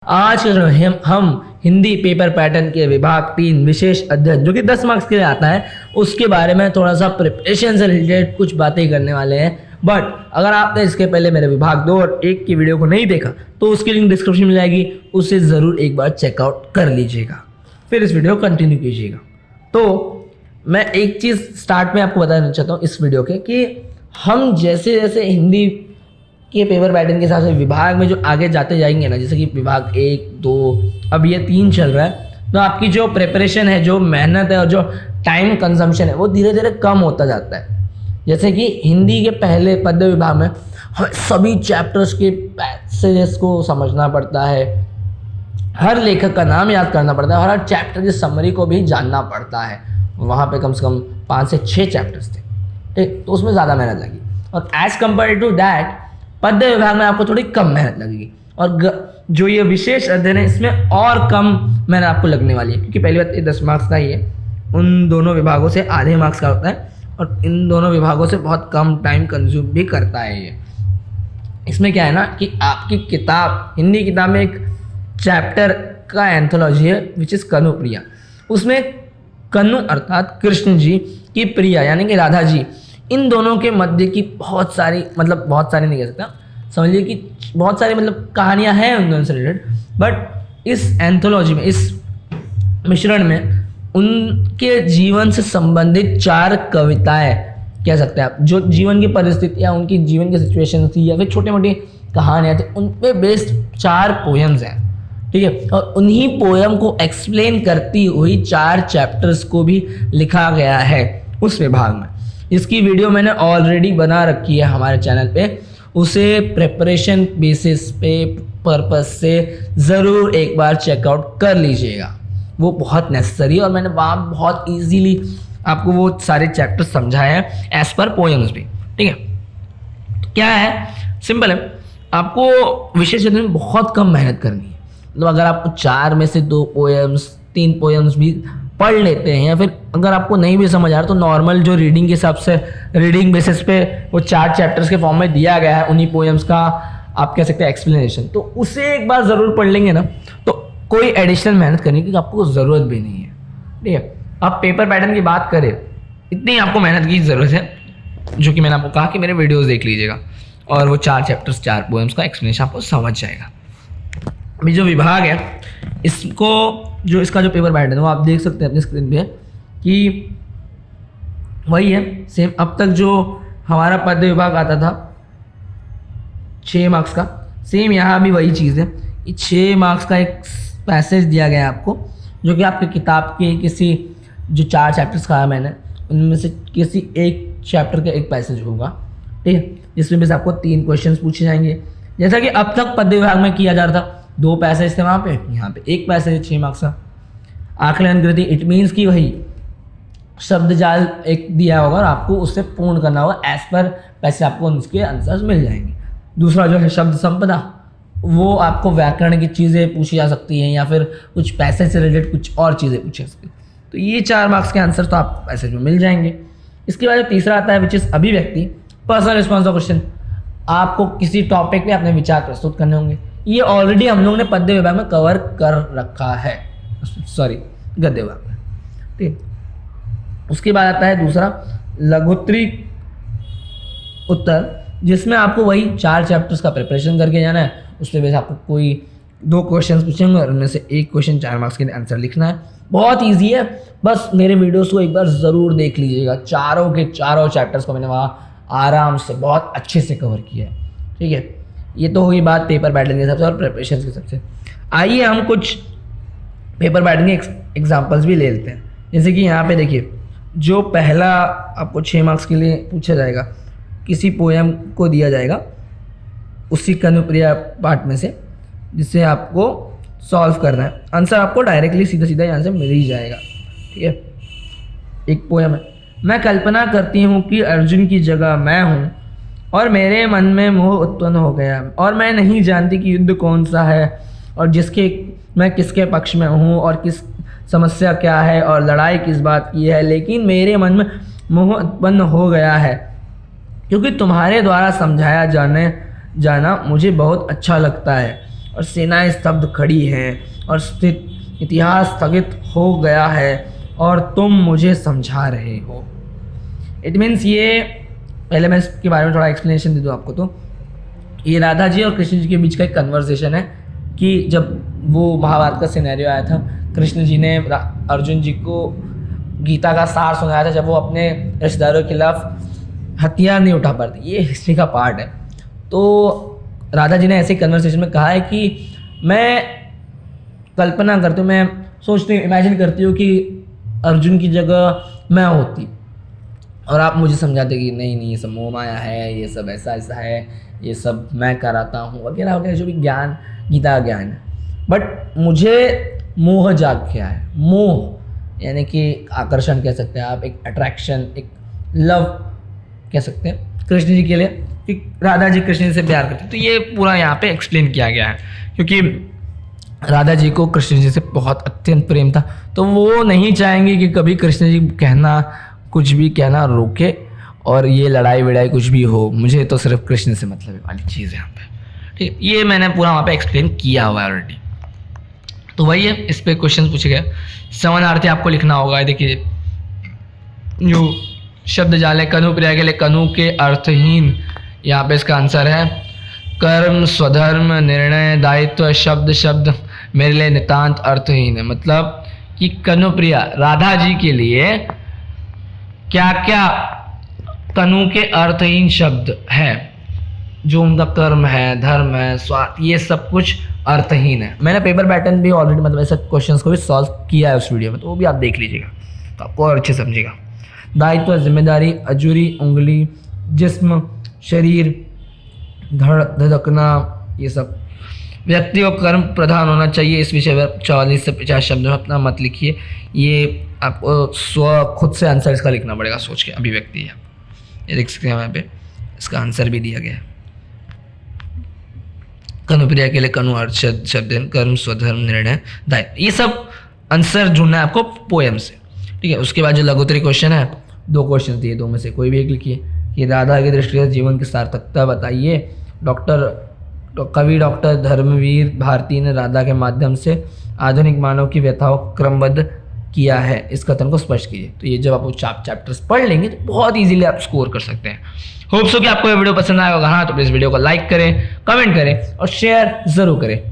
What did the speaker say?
आज हम Hindi paper pattern के विभाग 3 विशेष अध्ययन जो कि 10 मार्क्स के लिए आता है उसके बारे में थोड़ा सा प्रिपरेशन से रिलेटेड कुछ बातें करने वाले हैं। बट अगर आपने इसके पहले मेरे विभाग 2 और 1 की वीडियो को नहीं देखा तो उसकी लिंक डिस्क्रिप्शन में जाएगी, उसे ज़रूर एक बार चेकआउट कर लीजिएगा, फिर इस वीडियो को कंटिन्यू कीजिएगा। तो मैं एक चीज़ स्टार्ट में आपको बताना चाहता हूँ इस वीडियो के कि हम जैसे जैसे हिंदी के पेपर पैटर्न के हिसाब से विभाग में जो आगे जाते जाएंगे ना, जैसे कि विभाग 1, 2 अब ये 3 चल रहा है, तो आपकी जो प्रिपरेशन है, जो मेहनत है और जो टाइम कंजम्पशन है वो धीरे धीरे कम होता जाता है। जैसे कि हिंदी के पहले पद्य विभाग में हमें सभी चैप्टर्स के पैसेजेस को समझना पड़ता है, हर लेखक का नाम याद करना पड़ता है और हर चैप्टर की समरी को भी जानना पड़ता है। वहाँ पे कम से कम 5 से 6 चैप्टर्स थे, ठीक, तो उसमें ज़्यादा मेहनत लगी। और एज़ कम्पेयर टू दैट पद्य विभाग में आपको थोड़ी कम मेहनत लगेगी और जो ये विशेष अध्ययन है इसमें और कम मेहनत आपको लगने वाली है, क्योंकि पहली बात ये 10 मार्क्स का ही है, उन दोनों विभागों से आधे मार्क्स का होता है और इन दोनों विभागों से बहुत कम टाइम कंज्यूम भी करता है ये। इसमें क्या है ना कि आपकी किताब, हिंदी किताब में एक चैप्टर का एंथोलॉजी है विच इज़ कनु प्रिया। उसमें कनु अर्थात कृष्ण जी की प्रिया यानी कि राधा जी, इन दोनों के मध्य की बहुत सारी नहीं कह सकता, समझिए कि बहुत सारी कहानियाँ हैं उन दोनों से रिलेटेड। बट इस एंथोलॉजी में, इस मिश्रण में उनके जीवन से संबंधित 4 कविताएं कह सकते हैं आप, जो जीवन की परिस्थितियाँ, उनकी जीवन की सिचुएशन थी या फिर छोटी मोटी कहानियाँ थी, उन पे बेस्ड 4 पोएम्स हैं, ठीक है। और उन्हीं पोएम को एक्सप्लेन करती हुई 4 चैप्टर्स को भी लिखा गया है उस विभाग में। इसकी वीडियो मैंने ऑलरेडी बना रखी है हमारे चैनल पे, उसे प्रिपरेशन बेसिस पे पर्पस से ज़रूर एक बार चेकआउट कर लीजिएगा, वो बहुत नेसेसरी है और मैंने वहाँ बहुत इजीली आपको वो सारे चैप्टर समझाए हैं एज पर पोएम्स भी, ठीक है। तो क्या है, सिंपल है, आपको विशेष अध्ययन में बहुत कम मेहनत करनी है। मतलब अगर आपको 4 में से 2 पोएम्स, 3 पोएम्स भी पढ़ लेते हैं या फिर अगर आपको नहीं भी समझ आ रहा तो नॉर्मल जो रीडिंग के हिसाब से रीडिंग बेसिस पे वो 4 चैप्टर्स के फॉर्म में दिया गया है उन्हीं पोएम्स का, आप कह सकते हैं एक्सप्लेनेशन, तो उसे एक बार ज़रूर पढ़ लेंगे ना तो कोई एडिशनल मेहनत करने की आपको ज़रूरत भी नहीं है, ठीक है। अब पेपर पैटर्न की बात करें, इतनी आपको मेहनत की ज़रूरत है, जो कि मैंने आपको कहा कि मेरे वीडियोज़ देख लीजिएगा और वो 4 चैप्टर्स 4 पोएम्स का एक्सप्लेनेशन आपको समझ जाएगा। अभी जो विभाग है इसको, जो इसका जो पेपर पैटर्न है वो आप देख सकते हैं अपनी स्क्रीन पे कि वही है सेम। अब तक जो हमारा पद्य विभाग आता था 6 मार्क्स का, सेम यहाँ भी वही चीज़ है। ये 6 मार्क्स का एक पैसेज दिया गया है आपको, जो कि आपकी किताब के किसी जो 4 चैप्टर्स कहा मैंने उनमें से किसी एक चैप्टर का एक पैसेज होगा, ठीक है, जिसमें बस आपको 3 क्वेश्चन पूछे जाएंगे। जैसा कि अब तक पद्य विभाग में किया जा रहा था, 2 पैसेज थे वहाँ पे, यहाँ पे 1 पैसेज 6 मार्क्स का। आकलन कृति, इट मीन्स कि वही शब्द जाल एक दिया होगा और आपको उससे पूर्ण करना होगा, एज पर पैसे आपको उसके आंसर्स मिल जाएंगे। दूसरा जो है शब्द संपदा, वो आपको व्याकरण की चीज़ें पूछी जा सकती हैं या फिर कुछ पैसे से रिलेटेड कुछ और चीज़ें पूछी जा सकती हैं, तो ये 4 मार्क्स के आंसर तो आपको पैसेज में मिल जाएंगे। इसके बाद तीसरा आता है विच इज़ अभिव्यक्ति, पर्सनल रिस्पॉन्स ऑफ क्वेश्चन, आपको किसी टॉपिक पे अपने विचार प्रस्तुत करने होंगे। ये ऑलरेडी हम लोगों ने पद्य विभाग में कवर कर रखा है, सॉरी गद्य विभाग में, ठीक। उसके बाद आता है दूसरा लघुत्तरी उत्तर, जिसमें आपको वही 4 चैप्टर्स का प्रिपरेशन करके जाना है। उसमें वैसे आपको कोई 2 क्वेश्चन पूछेंगे और उनमें से 1 क्वेश्चन 4 मार्क्स के लिए आंसर लिखना है। बहुत ईजी है, बस मेरे वीडियोस को एक बार ज़रूर देख लीजिएगा। चारों के चारों चैप्टर्स को मैंने वहाँ आराम से बहुत अच्छे से कवर किया है, ठीक है। ये तो हुई बात पेपर पैटर्न के हिसाब से और प्रिपरेशन के हिसाब से। आइए हम कुछ पेपर पैटर्न के एग्जांपल्स भी ले लेते हैं। जैसे कि यहाँ पे देखिए, जो पहला आपको 6 मार्क्स के लिए पूछा जाएगा, किसी पोएम को दिया जाएगा उसी कनुप्रिया पार्ट में से, जिससे आपको सॉल्व करना है। आंसर आपको डायरेक्टली सीधा सीधा यहाँ से मिल ही जाएगा, ठीक है। एक पोएम है, मैं कल्पना करती हूँ कि अर्जुन की जगह मैं हूँ और मेरे मन में मोह उत्पन्न हो गया और मैं नहीं जानती कि युद्ध कौन सा है और मैं किसके पक्ष में हूँ और किस समस्या क्या है और लड़ाई किस बात की है, लेकिन मेरे मन में मोह उत्पन्न हो गया है क्योंकि तुम्हारे द्वारा समझाया जाना मुझे बहुत अच्छा लगता है और सेनाएं स्तब्ध खड़ी हैं और स्थित इतिहास स्थगित हो गया है और तुम मुझे समझा रहे हो। इट मीन्स ये, पहले मैं इसके बारे में थोड़ा एक्सप्लेनेशन दे दूँ आपको। तो ये राधा जी और कृष्ण जी के बीच का एक कन्वर्सेशन है कि जब वो महाभारत का सिनेरियो आया था, कृष्ण जी ने अर्जुन जी को गीता का सार सुनाया था जब वो अपने रिश्तेदारों के खिलाफ हथियार नहीं उठा पाते। ये हिस्ट्री का पार्ट है। तो राधा जी ने ऐसे कन्वर्सेशन में कहा है कि मैं कल्पना करती हूँ, मैं सोचती हूँ, इमेजिन करती हूँ कि अर्जुन की जगह मैं होती और आप मुझे समझाते कि नहीं नहीं ये सब मोह माया है, ये सब ऐसा ऐसा है, ये सब मैं कराता हूँ वगैरह वगैरह, जो भी ज्ञान गीता का ज्ञान है। बट मुझे मोह जाग गया है। मोह यानी कि आकर्षण कह सकते हैं आप, एक अट्रैक्शन, एक लव कह सकते हैं कृष्ण जी के लिए, कि राधा जी कृष्ण जी से प्यार करते हैं। तो ये पूरा यहाँ पे एक्सप्लेन किया गया है क्योंकि राधा जी को कृष्ण जी से बहुत अत्यंत प्रेम था, तो वो नहीं चाहेंगे कि कभी कृष्ण जी कहना, कुछ भी कहना रोके और ये लड़ाई वड़ाई कुछ भी हो। मुझे तो सिर्फ कृष्ण से मतलब है वाली चीज़ है यहाँ पे। ठीक है, ये मैंने पूरा वहाँ पे एक्सप्लेन किया हुआ है ऑलरेडी। तो वही है, इस पर क्वेश्चन पूछे गए। समानार्थी आपको लिखना होगा। देखिए जो शब्द जाल है कनु प्रिया के लिए, कनु के अर्थहीन, यहाँ पे इसका आंसर है कर्म, स्वधर्म, निर्णय, दायित्व, शब्द शब्द मेरे लिए नितांत अर्थहीन है। मतलब कि कनुप्रिया राधा जी के लिए क्या क्या कनु के अर्थहीन शब्द है, जो उनका कर्म है, धर्म है, स्वार्थ, ये सब कुछ अर्थहीन है। मैंने पेपर पैटर्न भी ऑलरेडी मतलब ऐसे क्वेश्चंस को भी सॉल्व किया है उस वीडियो में, तो वो भी आप देख लीजिएगा तो आपको और अच्छे समझेगा। दायित्व, जिम्मेदारी, अजूरी, उंगली, जिस्म, शरीर, धड़ धड़कना, ये सब। व्यक्ति और कर्म प्रधान होना चाहिए। इस विषय पर 44 से 50 शब्द में अपना मत लिखिए। ये आपको खुद से आंसर इसका लिखना पड़ेगा सोच के। अभिव्यक्ति है, ये देख सकते हैं यहाँ पे इसका आंसर भी दिया गया है। कनुप्रिया के लिए कनु अर्थ शब्द, कर्म, स्वधर्म, निर्णय, दायित्व, ये सब आंसर ढूंढना है आपको पोएम से। ठीक है, उसके बाद जो लघुत्तरी क्वेश्चन है, 2 क्वेश्चन दिए, 2 में से कोई भी एक लिखिए कि राधा की दृष्टि से जीवन की सार्थकता बताइए। कवि डॉक्टर धर्मवीर भारती ने राधा के माध्यम से आधुनिक मानव की व्यथाओं को क्रमबद्ध किया है, इस कथन को स्पष्ट कीजिए। तो ये जब आप वो चैप्टर्स पढ़ लेंगे तो बहुत इजीली आप स्कोर कर सकते हैं। होप सो कि आपको ये वीडियो पसंद आया होगा। हाँ तो प्लीज़ वीडियो को लाइक करें, कमेंट करें और शेयर ज़रूर करें।